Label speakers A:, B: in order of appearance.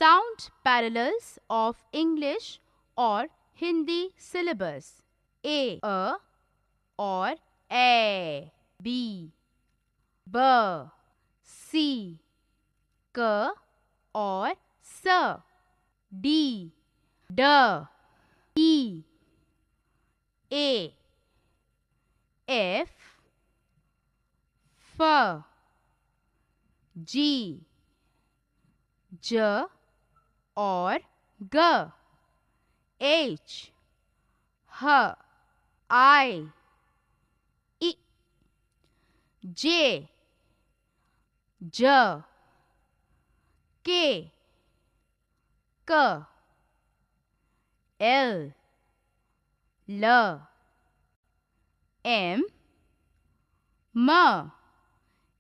A: Sound parallels of English or Hindi syllabus. A or A. B, B, C, K or S. D, D, E, A, F, F, G, J or G, H, H, I, J, J, K, K, L, L, M, M.